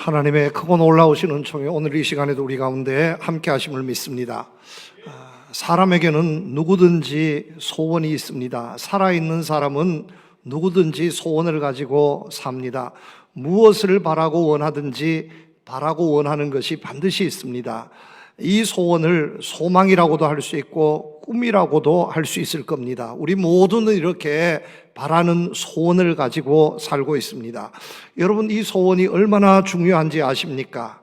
하나님의 크고 놀라우신 은총이 오늘 이 시간에도 우리 가운데 함께 하심을 믿습니다. 사람에게는 누구든지 소원이 있습니다. 살아있는 사람은 누구든지 소원을 가지고 삽니다. 무엇을 바라고 원하든지 바라고 원하는 것이 반드시 있습니다. 이 소원을 소망이라고도 할 수 있고 꿈이라고도 할 수 있을 겁니다. 우리 모두는 이렇게 바라는 소원을 가지고 살고 있습니다. 여러분, 이 소원이 얼마나 중요한지 아십니까?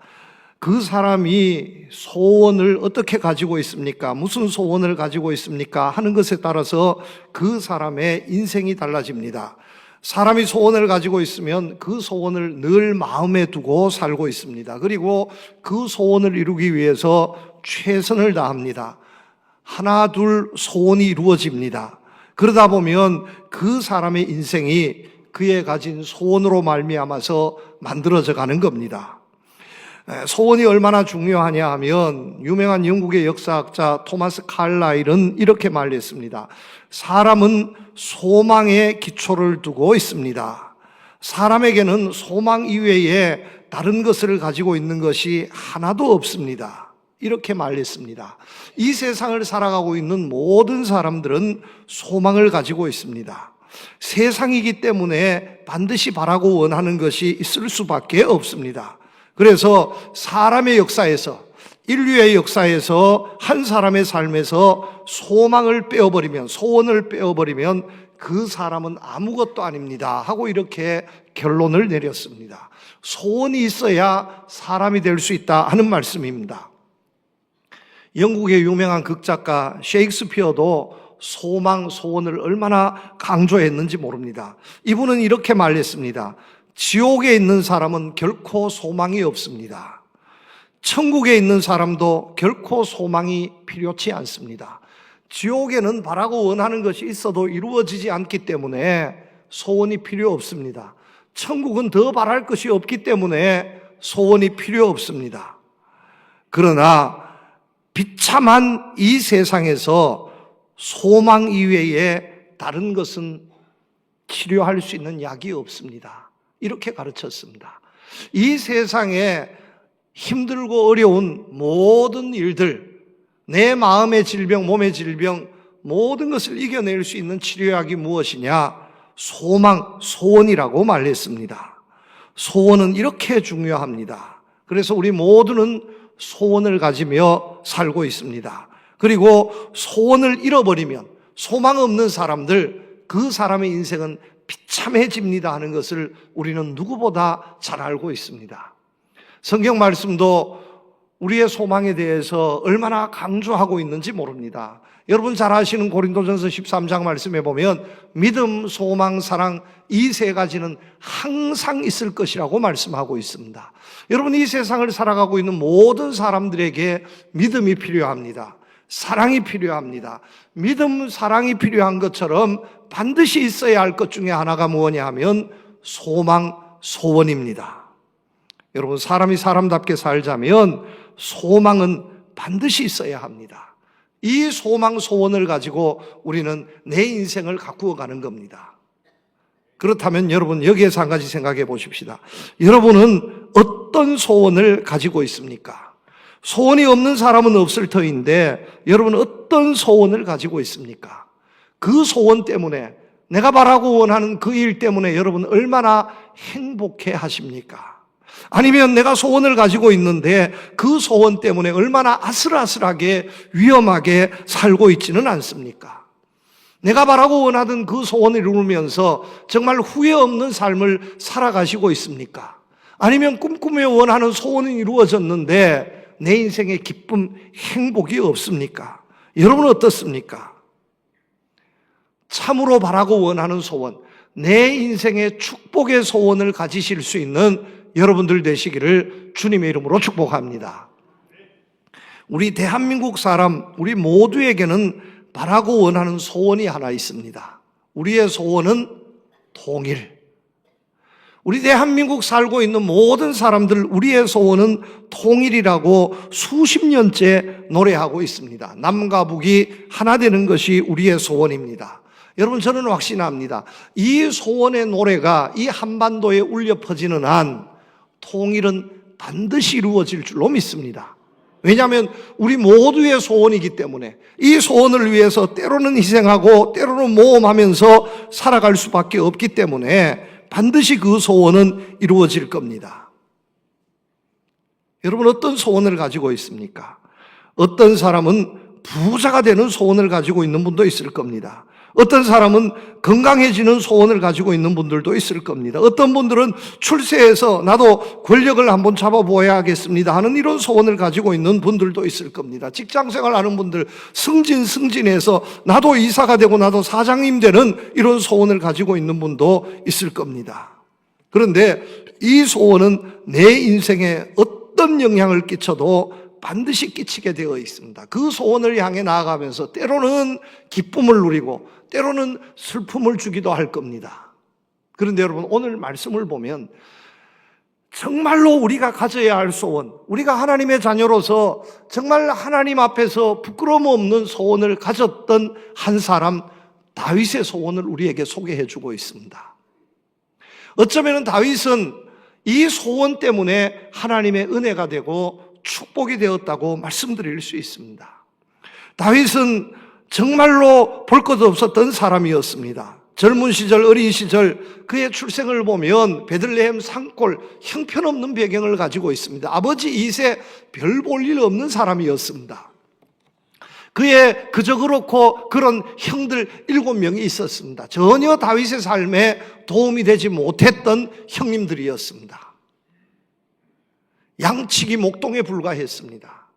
그 사람이 소원을 어떻게 가지고 있습니까? 무슨 소원을 가지고 있습니까? 하는 것에 따라서 그 사람의 인생이 달라집니다. 사람이 소원을 가지고 있으면 그 소원을 늘 마음에 두고 살고 있습니다. 그리고 그 소원을 이루기 위해서 최선을 다합니다. 하나 둘 소원이 이루어집니다. 그러다 보면 그 사람의 인생이 그의 가진 소원으로 말미암아서 만들어져 가는 겁니다. 소원이 얼마나 중요하냐 하면 유명한 영국의 역사학자 토마스 칼라일은 이렇게 말했습니다. 사람은 소망에 기초를 두고 있습니다. 사람에게는 소망 이외에 다른 것을 가지고 있는 것이 하나도 없습니다. 이렇게 말했습니다. 이 세상을 살아가고 있는 모든 사람들은 소망을 가지고 있습니다. 세상이기 때문에 반드시 바라고 원하는 것이 있을 수밖에 없습니다. 그래서 사람의 역사에서, 인류의 역사에서 한 사람의 삶에서 소망을 빼어버리면, 소원을 빼어버리면 그 사람은 아무것도 아닙니다 하고 이렇게 결론을 내렸습니다. 소원이 있어야 사람이 될 수 있다 하는 말씀입니다. 영국의 유명한 극작가 셰익스피어도 소망, 소원을 얼마나 강조했는지 모릅니다. 이분은 이렇게 말했습니다. 지옥에 있는 사람은 결코 소망이 없습니다. 천국에 있는 사람도 결코 소망이 필요치 않습니다. 지옥에는 바라고 원하는 것이 있어도 이루어지지 않기 때문에 소원이 필요 없습니다. 천국은 더 바랄 것이 없기 때문에 소원이 필요 없습니다. 그러나 비참한 이 세상에서 소망 이외에 다른 것은 치료할 수 있는 약이 없습니다. 이렇게 가르쳤습니다. 이 세상에 힘들고 어려운 모든 일들, 내 마음의 질병, 몸의 질병, 모든 것을 이겨낼 수 있는 치료약이 무엇이냐? 소망, 소원이라고 말했습니다. 소원은 이렇게 중요합니다. 그래서 우리 모두는 소원을 가지며 살고 있습니다. 그리고 소원을 잃어버리면 소망 없는 사람들, 그 사람의 인생은 비참해집니다 하는 것을 우리는 누구보다 잘 알고 있습니다. 성경 말씀도 우리의 소망에 대해서 얼마나 강조하고 있는지 모릅니다. 여러분 잘 아시는 고린도전서 13장 말씀에 보면 믿음, 소망, 사랑 이 세 가지는 항상 있을 것이라고 말씀하고 있습니다. 여러분, 이 세상을 살아가고 있는 모든 사람들에게 믿음이 필요합니다. 사랑이 필요합니다. 믿음, 사랑이 필요한 것처럼 반드시 있어야 할 것 중에 하나가 무엇이냐 하면 소망, 소원입니다. 여러분, 사람이 사람답게 살자면 소망은 반드시 있어야 합니다. 이 소망, 소원을 가지고 우리는 내 인생을 가꾸어 가는 겁니다. 그렇다면 여러분, 여기에서 한 가지 생각해 보십시다. 여러분은 어떤 소원을 가지고 있습니까? 소원이 없는 사람은 없을 터인데 여러분은 어떤 소원을 가지고 있습니까? 그 소원 때문에, 내가 바라고 원하는 그 일 때문에 여러분 얼마나 행복해 하십니까? 아니면 내가 소원을 가지고 있는데 그 소원 때문에 얼마나 아슬아슬하게 위험하게 살고 있지는 않습니까? 내가 바라고 원하던 그 소원을 이루면서 정말 후회 없는 삶을 살아가시고 있습니까? 아니면 꿈꾸며 원하는 소원이 이루어졌는데 내 인생의 기쁨, 행복이 없습니까? 여러분은 어떻습니까? 참으로 바라고 원하는 소원, 내 인생의 축복의 소원을 가지실 수 있는 여러분들 되시기를 주님의 이름으로 축복합니다. 우리 대한민국 사람, 우리 모두에게는 바라고 원하는 소원이 하나 있습니다. 우리의 소원은 통일. 우리 대한민국 살고 있는 모든 사람들, 우리의 소원은 통일이라고 수십 년째 노래하고 있습니다. 남과 북이 하나 되는 것이 우리의 소원입니다. 여러분, 저는 확신합니다. 이 소원의 노래가 이 한반도에 울려 퍼지는 한 통일은 반드시 이루어질 줄로 믿습니다. 왜냐하면 우리 모두의 소원이기 때문에 이 소원을 위해서 때로는 희생하고 때로는 모험하면서 살아갈 수밖에 없기 때문에 반드시 그 소원은 이루어질 겁니다. 여러분, 어떤 소원을 가지고 있습니까? 어떤 사람은 부자가 되는 소원을 가지고 있는 분도 있을 겁니다. 어떤 사람은 건강해지는 소원을 가지고 있는 분들도 있을 겁니다. 어떤 분들은 출세해서 나도 권력을 한번 잡아보아야겠습니다 하는 이런 소원을 가지고 있는 분들도 있을 겁니다. 직장생활 하는 분들 승진해서 나도 이사가 되고 나도 사장님 되는 이런 소원을 가지고 있는 분도 있을 겁니다. 그런데 이 소원은 내 인생에 어떤 영향을 끼쳐도 반드시 끼치게 되어 있습니다. 그 소원을 향해 나아가면서 때로는 기쁨을 누리고 때로는 슬픔을 주기도 할 겁니다. 그런데 여러분, 오늘 말씀을 보면 정말로 우리가 가져야 할 소원, 우리가 하나님의 자녀로서 정말 하나님 앞에서 부끄러움 없는 소원을 가졌던 한 사람, 다윗의 소원을 우리에게 소개해 주고 있습니다. 어쩌면 다윗은 이 소원 때문에 하나님의 은혜가 되고 축복이 되었다고 말씀드릴 수 있습니다. 다윗은 정말로 볼 것 없었던 사람이었습니다. 젊은 시절, 어린 시절 그의 출생을 보면 베들레헴 산골, 형편없는 배경을 가지고 있습니다. 아버지 이세 별 볼 일 없는 사람이었습니다. 그의 그저 그렇고 그런 형들 7명이 있었습니다. 전혀 다윗의 삶에 도움이 되지 못했던 형님들이었습니다. 양치기 목동에 불과했습니다.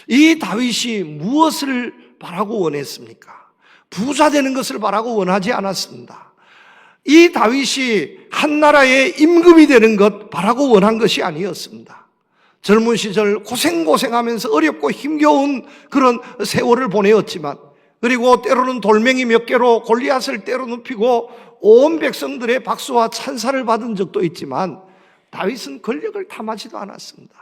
이 다윗이 무엇을 바라고 원했습니까? 부자 되는 것을 바라고 원하지 않았습니다. 이 다윗이 한 나라의 임금이 되는 것 바라고 원한 것이 아니었습니다. 젊은 시절 고생하면서 어렵고 힘겨운 그런 세월을 보내었지만, 그리고 때로는 돌멩이 몇 개로 골리앗을 때려 눕히고 온 백성들의 박수와 찬사를 받은 적도 있지만, 다윗은 권력을 탐하지도 않았습니다.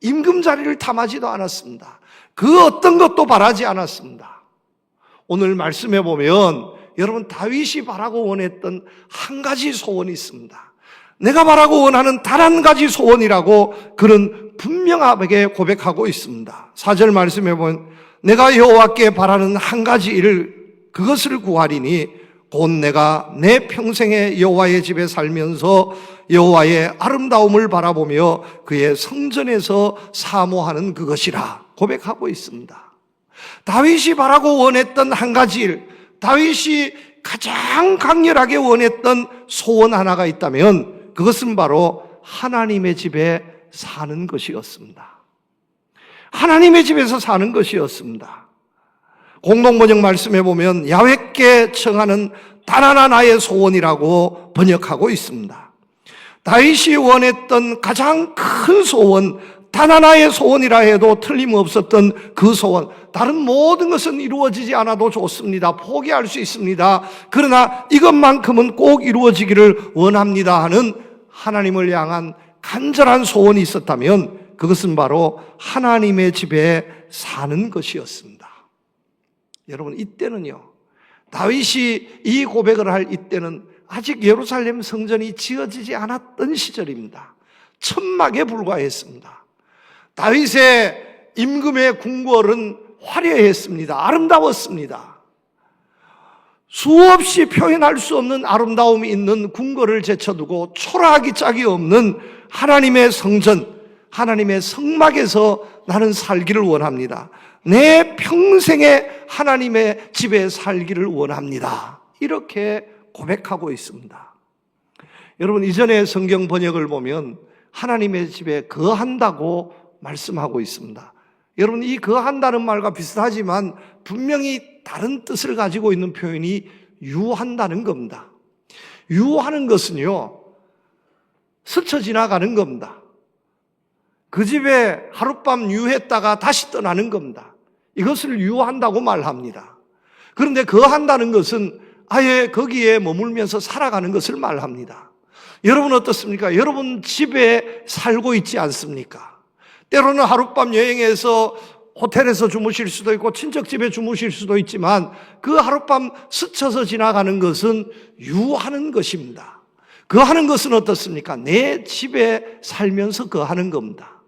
임금 자리를 탐하지도 않았습니다. 그 어떤 것도 바라지 않았습니다. 오늘 말씀해 보면 여러분, 다윗이 바라고 원했던 한 가지 소원이 있습니다. 내가 바라고 원하는 단 한 가지 소원이라고 그는 분명하게 고백하고 있습니다. 4절 말씀해 보면 내가 여호와께 바라는 한 가지 일을 그것을 구하리니 곧 내가 내 평생에 여호와의 집에 살면서 여호와의 아름다움을 바라보며 그의 성전에서 사모하는 그것이라 고백하고 있습니다. 다윗이 바라고 원했던 한 가지 일, 다윗이 가장 강렬하게 원했던 소원 하나가 있다면 그것은 바로 하나님의 집에 사는 것이었습니다. 하나님의 집에서 사는 것이었습니다. 공동번역 말씀해 보면 야훼께 청하는 단 하나 나의 소원이라고 번역하고 있습니다. 다윗이 원했던 가장 큰 소원, 단 하나의 소원이라 해도 틀림없었던 그 소원, 다른 모든 것은 이루어지지 않아도 좋습니다. 포기할 수 있습니다. 그러나 이것만큼은 꼭 이루어지기를 원합니다 하는 하나님을 향한 간절한 소원이 있었다면 그것은 바로 하나님의 집에 사는 것이었습니다. 여러분, 이때는요, 다윗이 이 고백을 할 이때는 아직 예루살렘 성전이 지어지지 않았던 시절입니다. 천막에 불과했습니다. 다윗의 임금의 궁궐은 화려했습니다. 아름다웠습니다. 수없이 표현할 수 없는 아름다움이 있는 궁궐을 제쳐두고 초라하기 짝이 없는 하나님의 성전, 하나님의 성막에서 나는 살기를 원합니다. 내 평생에 하나님의 집에 살기를 원합니다. 이렇게 고백하고 있습니다. 여러분, 이전에 성경 번역을 보면 하나님의 집에 거한다고 말씀하고 있습니다. 여러분, 이 거한다는 말과 비슷하지만 분명히 다른 뜻을 가지고 있는 표현이 유한다는 겁니다. 유하는 것은요, 스쳐 지나가는 겁니다. 그 집에 하룻밤 유했다가 다시 떠나는 겁니다. 이것을 유한다고 말합니다. 그런데 거한다는 것은 아예 거기에 머물면서 살아가는 것을 말합니다. 여러분 어떻습니까? 여러분 집에 살고 있지 않습니까? 때로는 하룻밤 여행해서 호텔에서 주무실 수도 있고 친척집에 주무실 수도 있지만 그 하룻밤 스쳐서 지나가는 것은 유하는 것입니다. 거하는 것은 어떻습니까? 내 집에 살면서 거하는 겁니다.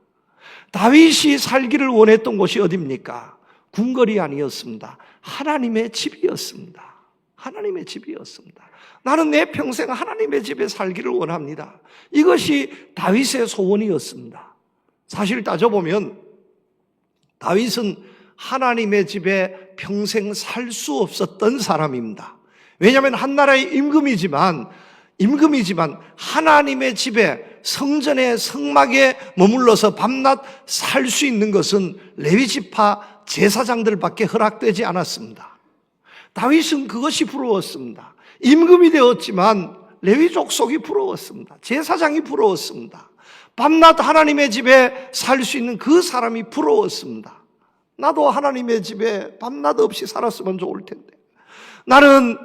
다윗이 살기를 원했던 곳이 어디입니까? 궁궐이 아니었습니다. 하나님의 집이었습니다. 하나님의 집이었습니다. 나는 내 평생 하나님의 집에 살기를 원합니다. 이것이 다윗의 소원이었습니다. 사실 따져보면 다윗은 하나님의 집에 평생 살 수 없었던 사람입니다. 왜냐하면 한 나라의 임금이지만 하나님의 집에 성전의 성막에 머물러서 밤낮 살 수 있는 것은 레위지파 제사장들밖에 허락되지 않았습니다. 다윗은 그것이 부러웠습니다. 임금이 되었지만 레위 족속이 부러웠습니다. 제사장이 부러웠습니다. 밤낮 하나님의 집에 살 수 있는 그 사람이 부러웠습니다. 나도 하나님의 집에 밤낮 없이 살았으면 좋을 텐데. 나는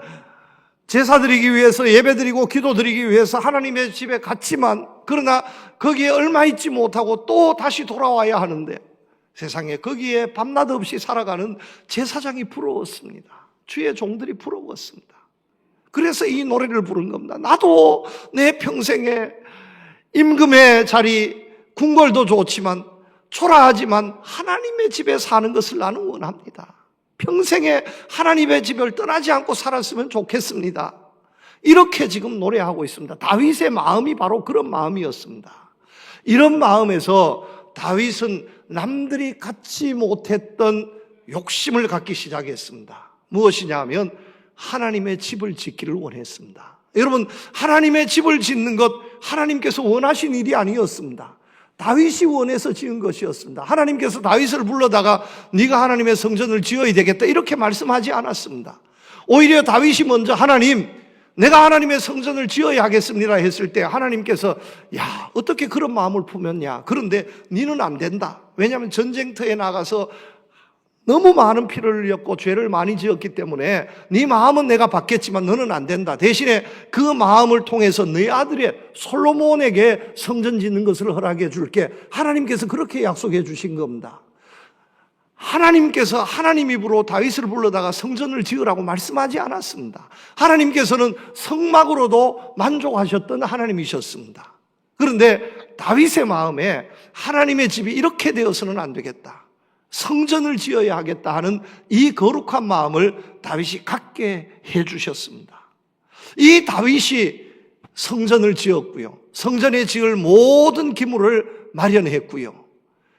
제사 드리기 위해서 예배 드리고 기도 드리기 위해서 하나님의 집에 갔지만 그러나 거기에 얼마 있지 못하고 또 다시 돌아와야 하는데 세상에 거기에 밤낮 없이 살아가는 제사장이 부러웠습니다. 주의 종들이 부러웠습니다. 그래서 이 노래를 부른 겁니다. 나도 내 평생에 임금의 자리, 궁궐도 좋지만 초라하지만 하나님의 집에 사는 것을 나는 원합니다. 평생에 하나님의 집을 떠나지 않고 살았으면 좋겠습니다. 이렇게 지금 노래하고 있습니다. 다윗의 마음이 바로 그런 마음이었습니다. 이런 마음에서 다윗은 남들이 갖지 못했던 욕심을 갖기 시작했습니다. 무엇이냐 하면 하나님의 집을 짓기를 원했습니다. 여러분, 하나님의 집을 짓는 것 하나님께서 원하신 일이 아니었습니다. 다윗이 원해서 지은 것이었습니다. 하나님께서 다윗을 불러다가 네가 하나님의 성전을 지어야 되겠다 이렇게 말씀하지 않았습니다. 오히려 다윗이 먼저 하나님, 내가 하나님의 성전을 지어야 하겠습니다 했을 때 하나님께서 야, 어떻게 그런 마음을 품었냐. 그런데 너는 안 된다. 왜냐하면 전쟁터에 나가서 너무 많은 피를 흘렸고 죄를 많이 지었기 때문에 네 마음은 내가 받겠지만 너는 안 된다. 대신에 그 마음을 통해서 네 아들의 솔로몬에게 성전 짓는 것을 허락해 줄게. 하나님께서 그렇게 약속해 주신 겁니다. 하나님께서 하나님 입으로 다윗을 불러다가 성전을 지으라고 말씀하지 않았습니다. 하나님께서는 성막으로도 만족하셨던 하나님이셨습니다. 그런데 다윗의 마음에 하나님의 집이 이렇게 되어서는 안 되겠다. 성전을 지어야 하겠다 하는 이 거룩한 마음을 다윗이 갖게 해 주셨습니다. 이 다윗이 성전을 지었고요. 성전에 지을 모든 기물을 마련했고요.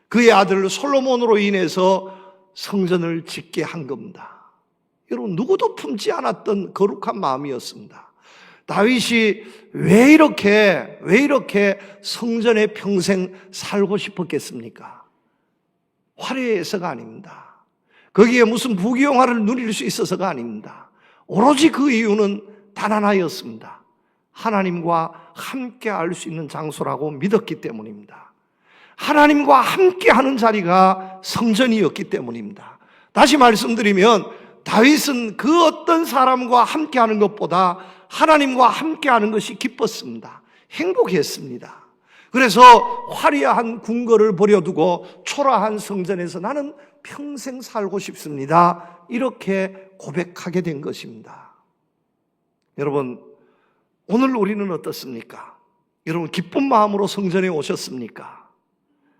그의 아들 솔로몬으로 인해서 성전을 짓게 한 겁니다. 여러분, 누구도 품지 않았던 거룩한 마음이었습니다. 다윗이 왜 이렇게 성전에 평생 살고 싶었겠습니까? 화려해서가 아닙니다. 거기에 무슨 부귀영화를 누릴 수 있어서가 아닙니다. 오로지 그 이유는 단 하나였습니다. 하나님과 함께 할 수 있는 장소라고 믿었기 때문입니다. 하나님과 함께 하는 자리가 성전이었기 때문입니다. 다시 말씀드리면 다윗은 그 어떤 사람과 함께 하는 것보다 하나님과 함께 하는 것이 기뻤습니다. 행복했습니다. 그래서 화려한 궁궐을 버려두고 초라한 성전에서 나는 평생 살고 싶습니다. 이렇게 고백하게 된 것입니다. 여러분, 오늘 우리는 어떻습니까? 여러분, 기쁜 마음으로 성전에 오셨습니까?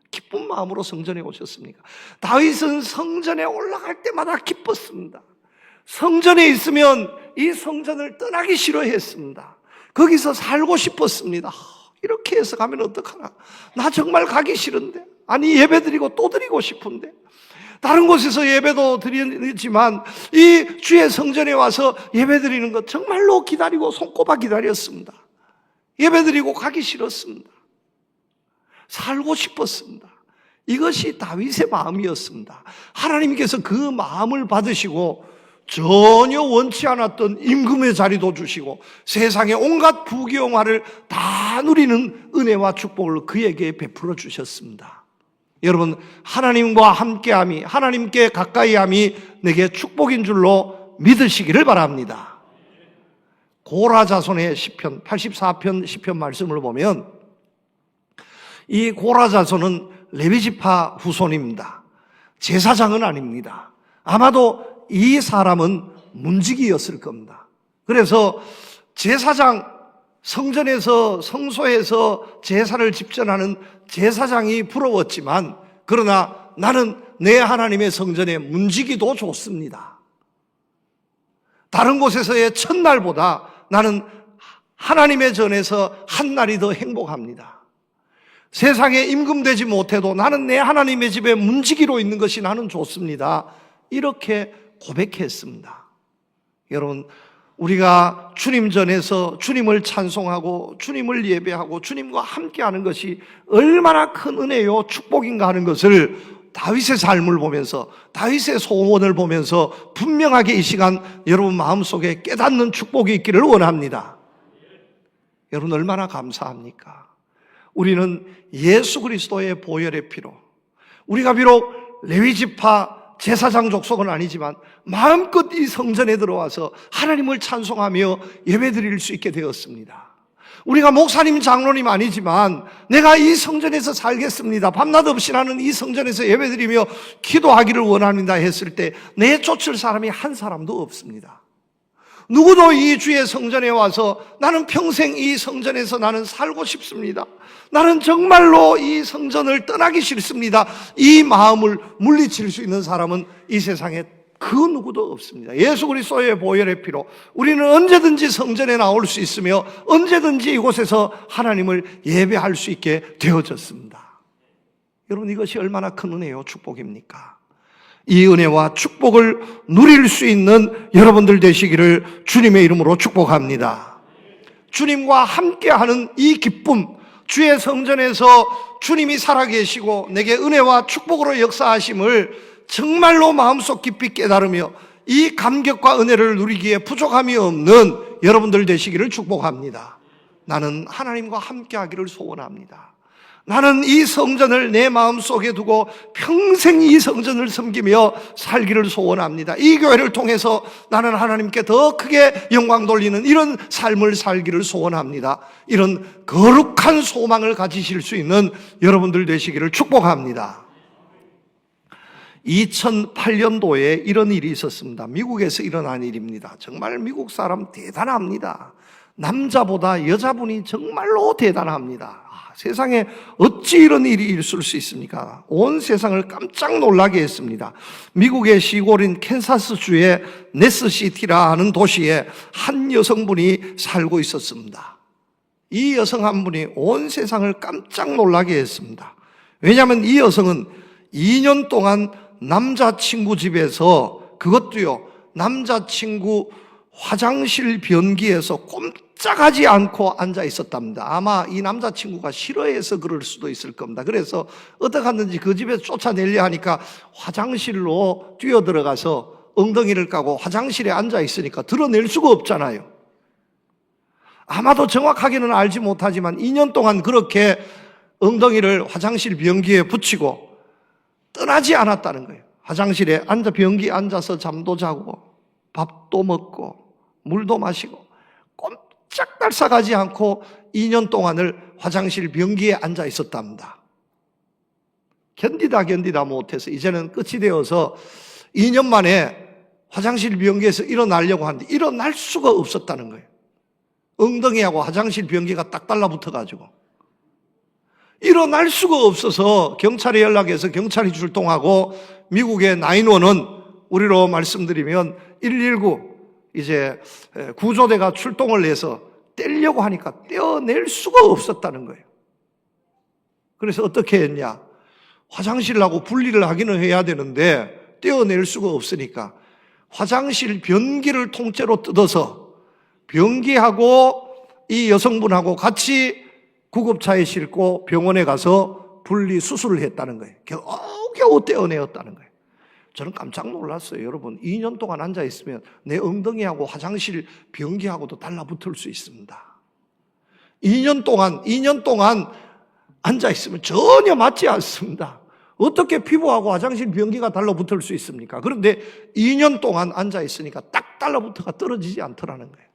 기쁜 마음으로 성전에 오셨습니까? 다윗은 성전에 올라갈 때마다 기뻤습니다. 성전에 있으면 이 성전을 떠나기 싫어했습니다. 거기서 살고 싶었습니다. 이렇게 해서 가면 어떡하나? 나 정말 가기 싫은데. 아니, 예배 드리고 또 드리고 싶은데. 다른 곳에서 예배도 드리지만 이 주의 성전에 와서 예배 드리는 것 정말로 기다리고 손꼽아 기다렸습니다. 예배 드리고 가기 싫었습니다. 살고 싶었습니다. 이것이 다윗의 마음이었습니다. 하나님께서 그 마음을 받으시고 전혀 원치 않았던 임금의 자리도 주시고 세상의 온갖 부귀영화를 다 누리는 은혜와 축복을 그에게 베풀어 주셨습니다. 여러분, 하나님과 함께함이, 하나님께 가까이함이 내게 축복인 줄로 믿으시기를 바랍니다. 고라 자손의 시편 84편 시편 말씀을 보면 이 고라 자손은 레위지파 후손입니다. 제사장은 아닙니다. 아마도 이 사람은 문지기였을 겁니다. 그래서 제사장 성전에서 성소에서 제사를 집전하는 제사장이 부러웠지만 그러나 나는 내 하나님의 성전에 문지기도 좋습니다. 다른 곳에서의 첫날보다 나는 하나님의 전에서 한 날이 더 행복합니다. 세상에 임금되지 못해도 나는 내 하나님의 집에 문지기로 있는 것이 나는 좋습니다. 이렇게 고백했습니다. 여러분, 우리가 주님 전에서 주님을 찬송하고 주님을 예배하고 주님과 함께하는 것이 얼마나 큰 은혜요 축복인가 하는 것을 다윗의 삶을 보면서 다윗의 소원을 보면서 분명하게 이 시간 여러분 마음속에 깨닫는 축복이 있기를 원합니다. 여러분 얼마나 감사합니까? 우리는 예수 그리스도의 보혈의 피로, 우리가 비록 레위지파 제사장 족속은 아니지만 마음껏 이 성전에 들어와서 하나님을 찬송하며 예배드릴 수 있게 되었습니다. 우리가 목사님, 장로님 아니지만 내가 이 성전에서 살겠습니다, 밤낮 없이 나는 이 성전에서 예배드리며 기도하기를 원합니다 했을 때 내쫓을 사람이 한 사람도 없습니다. 누구도 이 주의 성전에 와서 나는 평생 이 성전에서 나는 살고 싶습니다, 나는 정말로 이 성전을 떠나기 싫습니다, 이 마음을 물리칠 수 있는 사람은 이 세상에 그 누구도 없습니다. 예수 그리스도의 보혈의 피로 우리는 언제든지 성전에 나올 수 있으며 언제든지 이곳에서 하나님을 예배할 수 있게 되어졌습니다. 여러분 이것이 얼마나 큰 은혜요 축복입니까? 이 은혜와 축복을 누릴 수 있는 여러분들 되시기를 주님의 이름으로 축복합니다. 주님과 함께하는 이 기쁨, 주의 성전에서 주님이 살아계시고 내게 은혜와 축복으로 역사하심을 정말로 마음속 깊이 깨달으며 이 감격과 은혜를 누리기에 부족함이 없는 여러분들 되시기를 축복합니다. 나는 하나님과 함께하기를 소원합니다. 나는 이 성전을 내 마음속에 두고 평생 이 성전을 섬기며 살기를 소원합니다. 이 교회를 통해서 나는 하나님께 더 크게 영광 돌리는 이런 삶을 살기를 소원합니다. 이런 거룩한 소망을 가지실 수 있는 여러분들 되시기를 축복합니다. 2008년도에 이런 일이 있었습니다. 미국에서 일어난 일입니다. 정말 미국 사람 대단합니다. 남자보다 여자분이 정말로 대단합니다. 세상에 어찌 이런 일이 있을 수 있습니까? 온 세상을 깜짝 놀라게 했습니다. 미국의 시골인 캔사스주의 네스시티라 하는 도시에 한 여성분이 살고 있었습니다. 이 여성 한 분이 온 세상을 깜짝 놀라게 했습니다. 왜냐하면 이 여성은 2년 동안 남자친구 집에서, 그것도요 남자친구 화장실 변기에서 꼼짝하지 않고 앉아 있었답니다. 아마 이 남자친구가 싫어해서 그럴 수도 있을 겁니다. 그래서 어떻게 하는지 그 집에서 쫓아내려 하니까 화장실로 뛰어들어가서 엉덩이를 까고 화장실에 앉아 있으니까 드러낼 수가 없잖아요. 아마도 정확하게는 알지 못하지만 2년 동안 그렇게 엉덩이를 화장실 변기에 붙이고 떠나지 않았다는 거예요. 화장실에 앉아 변기에 앉아서 잠도 자고 밥도 먹고 물도 마시고 꼼짝달싹하지 않고 2년 동안을 화장실 변기에 앉아 있었답니다. 견디다 못해서 이제는 끝이 되어서 2년 만에 화장실 변기에서 일어나려고 하는데 일어날 수가 없었다는 거예요. 엉덩이하고 화장실 변기가 딱 달라붙어가지고 일어날 수가 없어서 경찰에 연락해서 경찰이 출동하고 미국의 911, 우리로 말씀드리면 119 이제 구조대가 출동을 해서 떼려고 하니까 떼어낼 수가 없었다는 거예요. 그래서 어떻게 했냐? 화장실하고 분리를 하기는 해야 되는데 떼어낼 수가 없으니까 화장실 변기를 통째로 뜯어서 변기하고 이 여성분하고 같이 구급차에 싣고 병원에 가서 분리 수술을 했다는 거예요. 겨우 떼어내었다는 거예요. 저는 깜짝 놀랐어요. 여러분 2년 동안 앉아있으면 내 엉덩이하고 화장실 변기하고도 달라붙을 수 있습니다. 2년 동안 앉아있으면 전혀 맞지 않습니다. 어떻게 피부하고 화장실 변기가 달라붙을 수 있습니까? 그런데 2년 동안 앉아있으니까 딱 달라붙어가 떨어지지 않더라는 거예요.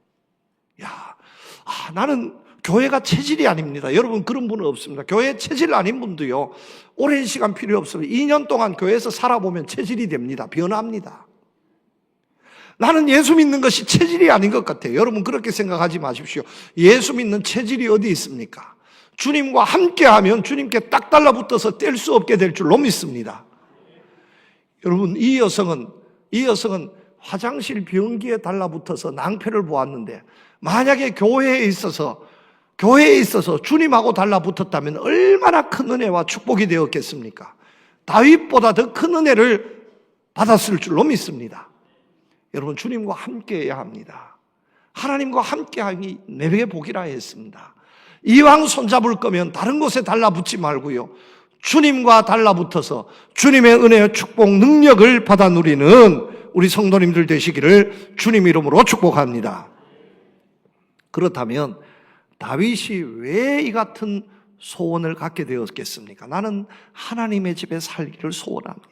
나는 교회가 체질이 아닙니다. 여러분 그런 분은 없습니다. 교회 체질 아닌 분도요 오랜 시간 필요 없습니다. 2년 동안 교회에서 살아보면 체질이 됩니다. 변합니다. 나는 예수 믿는 것이 체질이 아닌 것 같아요. 여러분 그렇게 생각하지 마십시오. 예수 믿는 체질이 어디 있습니까? 주님과 함께하면 주님께 딱 달라붙어서 뗄 수 없게 될 줄로 믿습니다. 여러분 이 여성은 화장실 변기에 달라붙어서 낭패를 보았는데 만약에 교회에 있어서 주님하고 달라붙었다면 얼마나 큰 은혜와 축복이 되었겠습니까? 다윗보다 더 큰 은혜를 받았을 줄로 믿습니다. 여러분 주님과 함께해야 합니다. 하나님과 함께하기 내게 복이라 했습니다. 이왕 손잡을 거면 다른 곳에 달라붙지 말고요, 주님과 달라붙어서 주님의 은혜와 축복 능력을 받아 누리는 우리 성도님들 되시기를 주님 이름으로 축복합니다. 그렇다면 다윗이 왜 이 같은 소원을 갖게 되었겠습니까? 나는 하나님의 집에 살기를 소원합니다.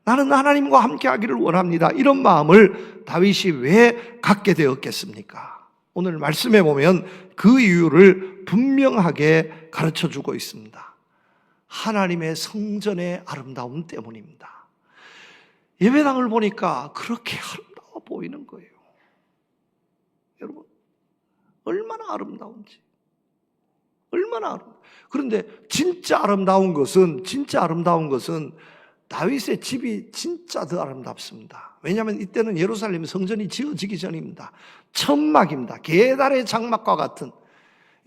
나는 하나님과 함께 하기를 원합니다. 이런 마음을 다윗이 왜 갖게 되었겠습니까? 오늘 말씀해 보면 그 이유를 분명하게 가르쳐 주고 있습니다. 하나님의 성전의 아름다움 때문입니다. 예배당을 보니까 그렇게 아름다워 보이는 거예요. 여러분 얼마나 아름다운지. 그런데 진짜 아름다운 것은 다윗의 집이 진짜 더 아름답습니다. 왜냐하면 이때는 예루살렘 성전이 지어지기 전입니다. 천막입니다. 계달의 장막과 같은.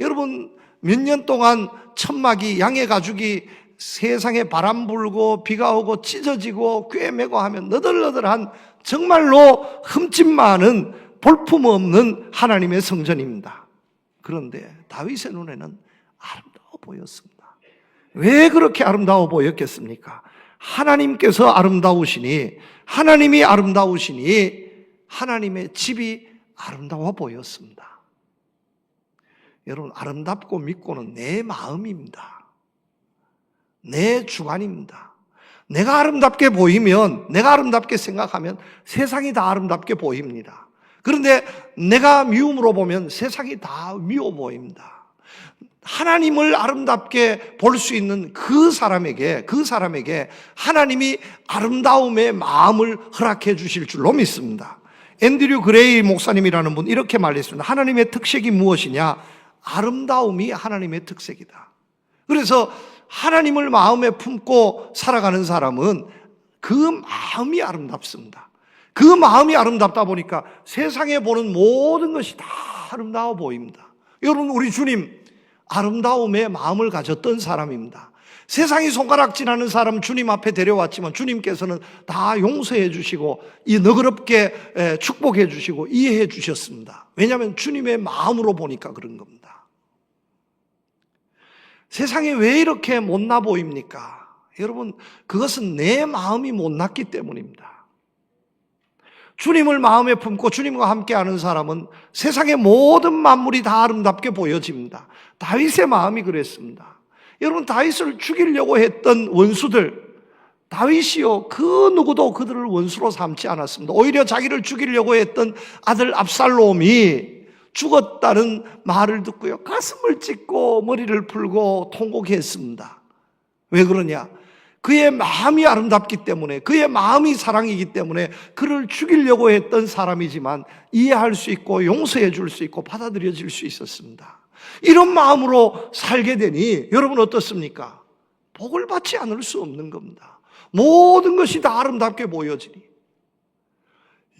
여러분 몇 년 동안 천막이, 양의 가죽이 세상에 바람 불고 비가 오고 찢어지고 꿰매고 하면 너덜너덜한 정말로 흠집 많은 볼품없는 하나님의 성전입니다. 그런데 다윗의 눈에는 아름다워 보였습니다. 왜 그렇게 아름다워 보였겠습니까? 하나님께서 아름다우시니, 하나님이 아름다우시니 하나님의 집이 아름다워 보였습니다. 여러분 아름답고 믿고는 내 마음입니다. 내 주관입니다. 내가 아름답게 보이면, 내가 아름답게 생각하면 세상이 다 아름답게 보입니다. 그런데 내가 미움으로 보면 세상이 다 미워 보입니다. 하나님을 아름답게 볼 수 있는 그 사람에게 하나님이 아름다움의 마음을 허락해 주실 줄로 믿습니다. 앤드류 그레이 목사님이라는 분 이렇게 말했습니다. 하나님의 특색이 무엇이냐? 아름다움이 하나님의 특색이다. 그래서 하나님을 마음에 품고 살아가는 사람은 그 마음이 아름답습니다. 그 마음이 아름답다 보니까 세상에 보는 모든 것이 다 아름다워 보입니다. 여러분 우리 주님 아름다움의 마음을 가졌던 사람입니다. 세상이 손가락질하는 사람 주님 앞에 데려왔지만 주님께서는 다 용서해 주시고 이 너그럽게 축복해 주시고 이해해 주셨습니다. 왜냐하면 주님의 마음으로 보니까 그런 겁니다. 세상에 왜 이렇게 못나 보입니까? 여러분 그것은 내 마음이 못났기 때문입니다. 주님을 마음에 품고 주님과 함께하는 사람은 세상의 모든 만물이 다 아름답게 보여집니다. 다윗의 마음이 그랬습니다. 여러분 다윗을 죽이려고 했던 원수들, 다윗이요 그 누구도 그들을 원수로 삼지 않았습니다. 오히려 자기를 죽이려고 했던 아들 압살롬이 죽었다는 말을 듣고요 가슴을 찢고 머리를 풀고 통곡했습니다. 왜 그러냐? 그의 마음이 아름답기 때문에, 그의 마음이 사랑이기 때문에 그를 죽이려고 했던 사람이지만 이해할 수 있고 용서해 줄 수 있고 받아들여질 수 있었습니다. 이런 마음으로 살게 되니 여러분 어떻습니까? 복을 받지 않을 수 없는 겁니다. 모든 것이 다 아름답게 보여지니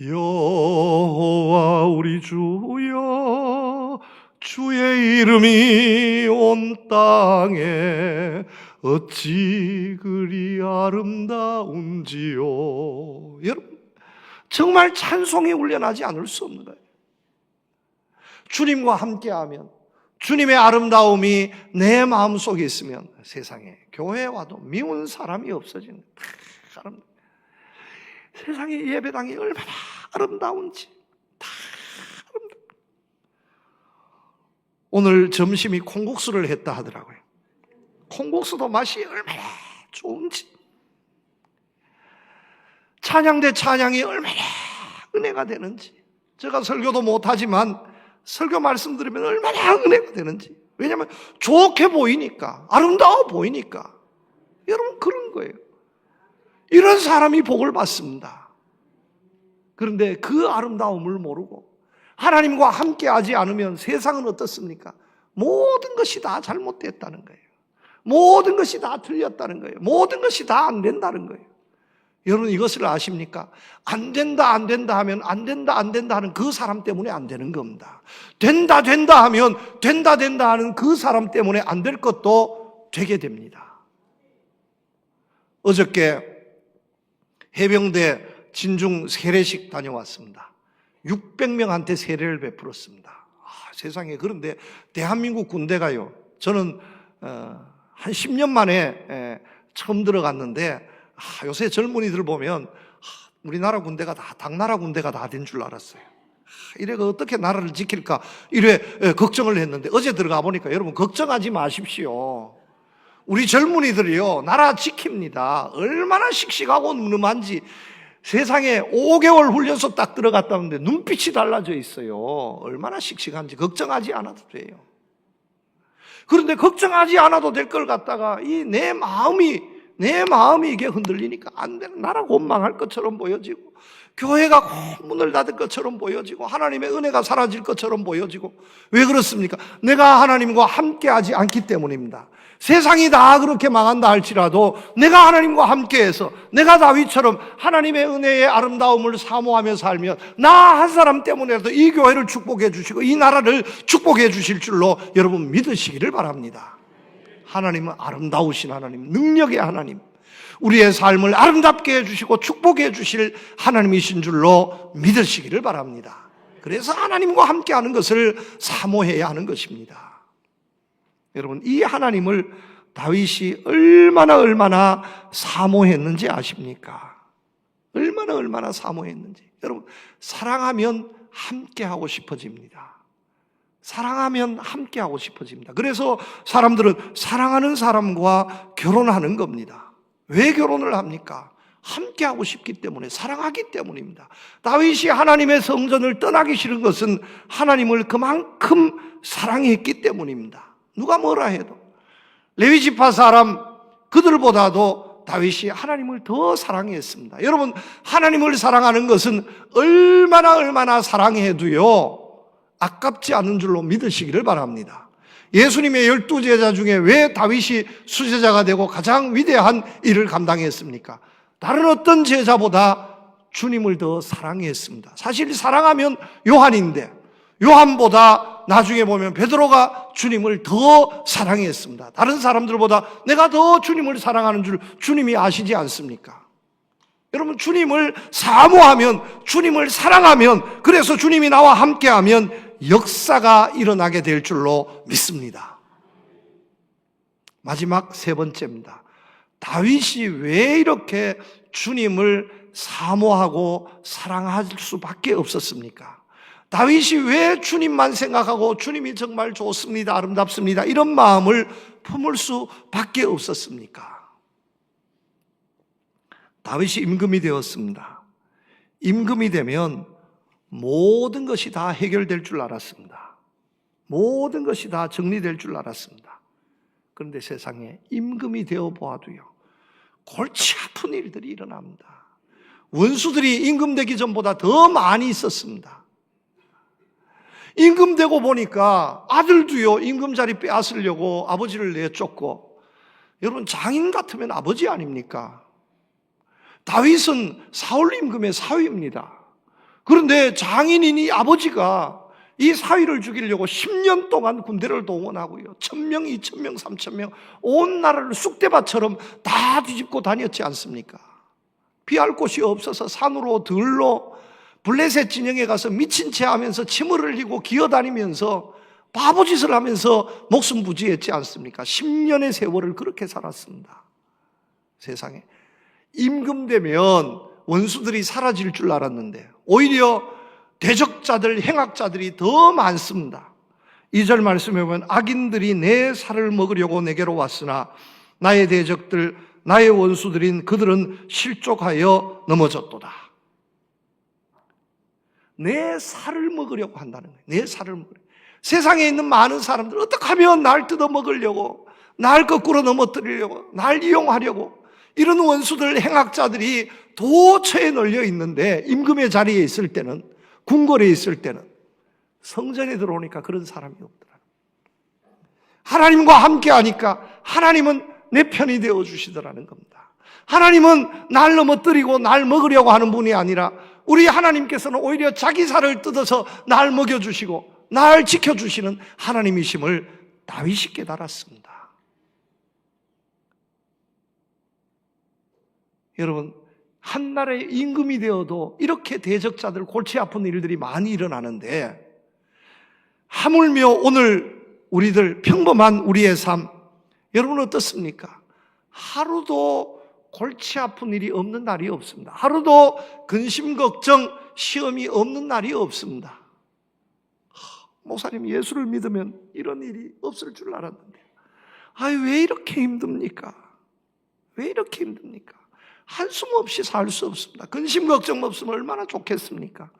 여호와 우리 주여 주의 이름이 온 땅에 어찌 그리 아름다운지요. 여러분 정말 찬송이 훈련하지 않을 수 없는 거예요. 주님과 함께하면, 주님의 아름다움이 내 마음속에 있으면 세상에 교회에 와도 미운 사람이 없어지는 세상의 예배당이 얼마나 아름다운지 다 아름답다. 오늘 점심이 콩국수를 했다 하더라고요. 콩국수도 맛이 얼마나 좋은지, 찬양대 찬양이 얼마나 은혜가 되는지, 제가 설교도 못하지만 설교 말씀 들으면 얼마나 은혜가 되는지, 왜냐하면 좋게 보이니까, 아름다워 보이니까. 여러분 그런 거예요. 이런 사람이 복을 받습니다. 그런데 그 아름다움을 모르고 하나님과 함께하지 않으면 세상은 어떻습니까? 모든 것이 다 잘못됐다는 거예요. 모든 것이 다 틀렸다는 거예요. 모든 것이 다 안 된다는 거예요. 여러분 이것을 아십니까? 안 된다 안 된다 하면 안 된다 안 된다 하는 그 사람 때문에 안 되는 겁니다. 된다 된다 하면 된다 된다 하는 그 사람 때문에 안 될 것도 되게 됩니다. 어저께 해병대 진중 세례식 다녀왔습니다. 600명한테 세례를 베풀었습니다. 세상에. 그런데 대한민국 군대가요, 저는 한 10년 만에 처음 들어갔는데 요새 젊은이들 보면 우리나라 군대가 다 당나라 군대가 다 된 줄 알았어요. 이래가 어떻게 나라를 지킬까 이래 걱정을 했는데 어제 들어가 보니까 여러분 걱정하지 마십시오. 우리 젊은이들이요 나라 지킵니다. 얼마나 씩씩하고 늠름한지. 세상에 5개월 훈련소 딱 들어갔다는데 눈빛이 달라져 있어요. 얼마나 씩씩한지 걱정하지 않아도 돼요. 그런데 걱정하지 않아도 될 걸 갖다가 내 마음이 이게 흔들리니까 안 되는, 나라 곧 망할 것처럼 보여지고 교회가 곧 문을 닫을 것처럼 보여지고 하나님의 은혜가 사라질 것처럼 보여지고. 왜 그렇습니까? 내가 하나님과 함께하지 않기 때문입니다. 세상이 다 그렇게 망한다 할지라도 내가 하나님과 함께해서 내가 다윗처럼 하나님의 은혜의 아름다움을 사모하며 살면 나 한 사람 때문에라도 이 교회를 축복해 주시고 이 나라를 축복해 주실 줄로 여러분 믿으시기를 바랍니다. 하나님은 아름다우신 하나님, 능력의 하나님, 우리의 삶을 아름답게 해주시고 축복해 주실 하나님이신 줄로 믿으시기를 바랍니다. 그래서 하나님과 함께하는 것을 사모해야 하는 것입니다. 여러분 이 하나님을 다윗이 얼마나 사모했는지 아십니까? 얼마나 사모했는지. 여러분 사랑하면 함께하고 싶어집니다. 사랑하면 함께하고 싶어집니다. 그래서 사람들은 사랑하는 사람과 결혼하는 겁니다. 왜 결혼을 합니까? 함께하고 싶기 때문에, 사랑하기 때문입니다. 다윗이 하나님의 성전을 떠나기 싫은 것은 하나님을 그만큼 사랑했기 때문입니다. 누가 뭐라 해도. 레위지파 사람 그들보다도 다윗이 하나님을 더 사랑했습니다. 여러분 하나님을 사랑하는 것은 얼마나 사랑해도요 아깝지 않은 줄로 믿으시기를 바랍니다. 예수님의 12제자 중에 왜 다윗이 수제자가 되고 가장 위대한 일을 감당했습니까? 다른 어떤 제자보다 주님을 더 사랑했습니다. 사실 사랑하면 요한인데 요한보다 나중에 보면 베드로가 주님을 더 사랑했습니다. 다른 사람들보다 내가 더 주님을 사랑하는 줄 주님이 아시지 않습니까? 여러분 주님을 사모하면, 주님을 사랑하면, 그래서 주님이 나와 함께하면 역사가 일어나게 될 줄로 믿습니다. 마지막 세 번째입니다. 다윗이 왜 이렇게 주님을 사모하고 사랑할 수밖에 없었습니까? 다윗이 왜 주님만 생각하고 주님이 정말 좋습니다, 아름답습니다 이런 마음을 품을 수밖에 없었습니까? 다윗이 임금이 되었습니다. 임금이 되면 모든 것이 다 해결될 줄 알았습니다. 모든 것이 다 정리될 줄 알았습니다. 그런데 세상에 임금이 되어 보아도요 골치 아픈 일들이 일어납니다. 원수들이 임금 되기 전보다 더 많이 있었습니다. 임금 되고 보니까 아들도요 임금 자리 빼앗으려고 아버지를 내쫓고. 여러분 장인 같으면 아버지 아닙니까? 다윗은 사울 임금의 사위입니다. 그런데 장인인 이 아버지가 이 사위를 죽이려고 10년 동안 군대를 동원하고요 1000명, 2000명, 3000명 온 나라를 쑥대밭처럼 다 뒤집고 다녔지 않습니까? 피할 곳이 없어서 산으로 들로 블레셋 진영에 가서 미친 채 하면서 침을 흘리고 기어다니면서 바보짓을 하면서 목숨 부지했지 않습니까? 10년의 세월을 그렇게 살았습니다. 세상에 임금 되면 원수들이 사라질 줄 알았는데 오히려 대적자들, 행악자들이 더 많습니다. 2절 말씀에 보면 악인들이 내 살을 먹으려고 내게로 왔으나 나의 대적들, 나의 원수들인 그들은 실족하여 넘어졌도다. 내 살을 먹으려고 한다는 거예요. 내 살을 먹으려고. 세상에 있는 많은 사람들 어떻게 하면 날 뜯어먹으려고, 날 거꾸로 넘어뜨리려고, 날 이용하려고 이런 원수들, 행악자들이 도처에 널려 있는데 임금의 자리에 있을 때는, 궁궐에 있을 때는 성전에 들어오니까 그런 사람이 없더라. 하나님과 함께 하니까 하나님은 내 편이 되어 주시더라는 겁니다. 하나님은 날 넘어뜨리고 날 먹으려고 하는 분이 아니라 우리 하나님께서는 오히려 자기 살을 뜯어서 날 먹여주시고 날 지켜주시는 하나님이심을 다윗이 깨달았습니다. 여러분, 한 나라의 임금이 되어도 이렇게 대적자들, 골치 아픈 일들이 많이 일어나는데 하물며 오늘 우리들 평범한 우리의 삶, 여러분 어떻습니까? 하루도 골치 아픈 일이 없는 날이 없습니다. 하루도 근심, 걱정, 시험이 없는 날이 없습니다. 목사님, 예수를 믿으면 이런 일이 없을 줄 알았는데 왜 이렇게 힘듭니까? 왜 이렇게 힘듭니까? 한숨 없이 살 수 없습니다. 근심 걱정 없으면 얼마나 좋겠습니까?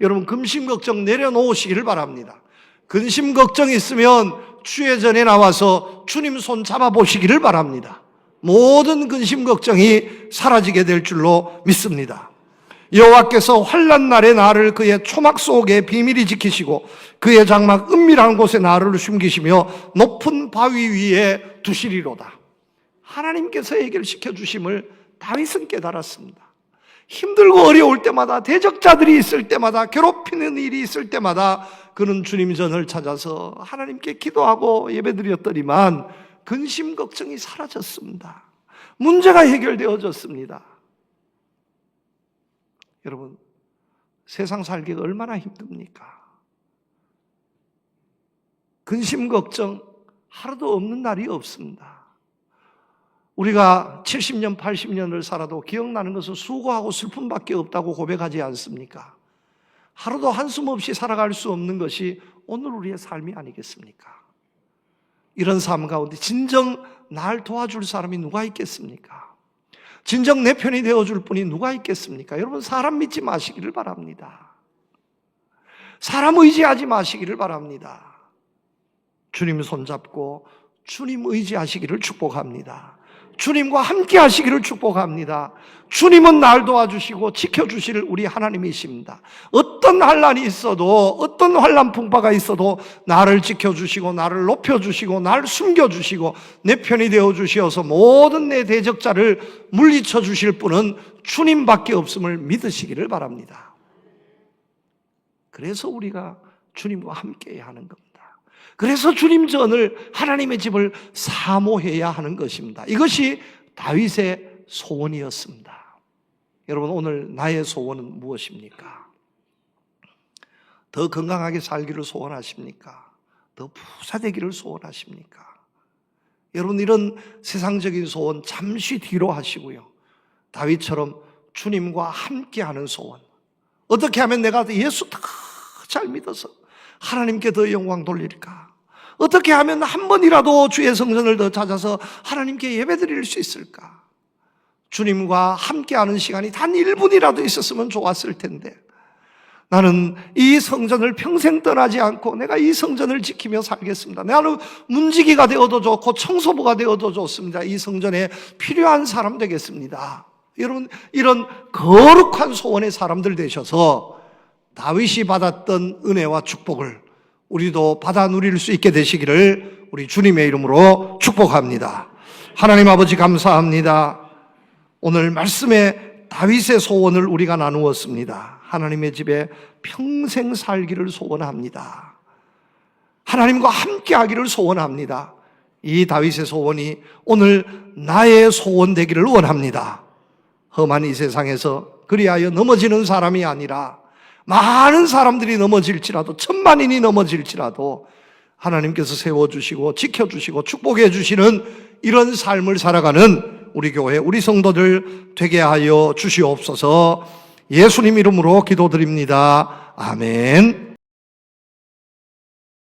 여러분, 근심 걱정 내려놓으시기를 바랍니다. 근심 걱정 있으면 주의 전에 나와서 주님 손 잡아보시기를 바랍니다. 모든 근심 걱정이 사라지게 될 줄로 믿습니다. 여호와께서 환난 날에 나를 그의 초막 속에 비밀히 지키시고 그의 장막 은밀한 곳에 나를 숨기시며 높은 바위 위에 두시리로다. 하나님께서 해결시켜 주심을 다윗은 깨달았습니다. 힘들고 어려울 때마다, 대적자들이 있을 때마다, 괴롭히는 일이 있을 때마다 그는 주님 전을 찾아서 하나님께 기도하고 예배드렸더니만 근심 걱정이 사라졌습니다. 문제가 해결되어졌습니다. 여러분, 세상 살기가 얼마나 힘듭니까? 근심 걱정 하루도 없는 날이 없습니다. 우리가 70년, 80년을 살아도 기억나는 것은 수고하고 슬픔밖에 없다고 고백하지 않습니까? 하루도 한숨 없이 살아갈 수 없는 것이 오늘 우리의 삶이 아니겠습니까? 이런 삶 가운데 진정 날 도와줄 사람이 누가 있겠습니까? 진정 내 편이 되어줄 분이 누가 있겠습니까? 여러분, 사람 믿지 마시기를 바랍니다. 사람 의지하지 마시기를 바랍니다. 주님 손잡고 주님 의지하시기를 축복합니다. 주님과 함께 하시기를 축복합니다. 주님은 날 도와주시고 지켜주실 우리 하나님이십니다. 어떤 환난이 있어도, 어떤 환난 풍파가 있어도 나를 지켜주시고 나를 높여주시고 나를 숨겨주시고 내 편이 되어주시어서 모든 내 대적자를 물리쳐 주실 분은 주님밖에 없음을 믿으시기를 바랍니다. 그래서 우리가 주님과 함께 해야 하는 겁니다. 그래서 주님 전을, 하나님의 집을 사모해야 하는 것입니다. 이것이 다윗의 소원이었습니다. 여러분, 오늘 나의 소원은 무엇입니까? 더 건강하게 살기를 소원하십니까? 더 부자 되기를 소원하십니까? 여러분, 이런 세상적인 소원 잠시 뒤로 하시고요, 다윗처럼 주님과 함께하는 소원, 어떻게 하면 내가 예수 더 잘 믿어서 하나님께 더 영광 돌릴까? 어떻게 하면 한 번이라도 주의 성전을 더 찾아서 하나님께 예배드릴 수 있을까? 주님과 함께하는 시간이 단 1분이라도 있었으면 좋았을 텐데 나는 이 성전을 평생 떠나지 않고 내가 이 성전을 지키며 살겠습니다. 나는 문지기가 되어도 좋고 청소부가 되어도 좋습니다. 이 성전에 필요한 사람 되겠습니다. 여러분, 이런 거룩한 소원의 사람들 되셔서 다윗이 받았던 은혜와 축복을 우리도 받아 누릴 수 있게 되시기를 우리 주님의 이름으로 축복합니다. 하나님 아버지, 감사합니다. 오늘 말씀에 다윗의 소원을 우리가 나누었습니다. 하나님의 집에 평생 살기를 소원합니다. 하나님과 함께 하기를 소원합니다. 이 다윗의 소원이 오늘 나의 소원 되기를 원합니다. 험한 이 세상에서 그리하여 넘어지는 사람이 아니라 많은 사람들이 넘어질지라도, 천만인이 넘어질지라도 하나님께서 세워주시고 지켜주시고 축복해 주시는 이런 삶을 살아가는 우리 교회, 우리 성도들 되게 하여 주시옵소서. 예수님 이름으로 기도드립니다. 아멘.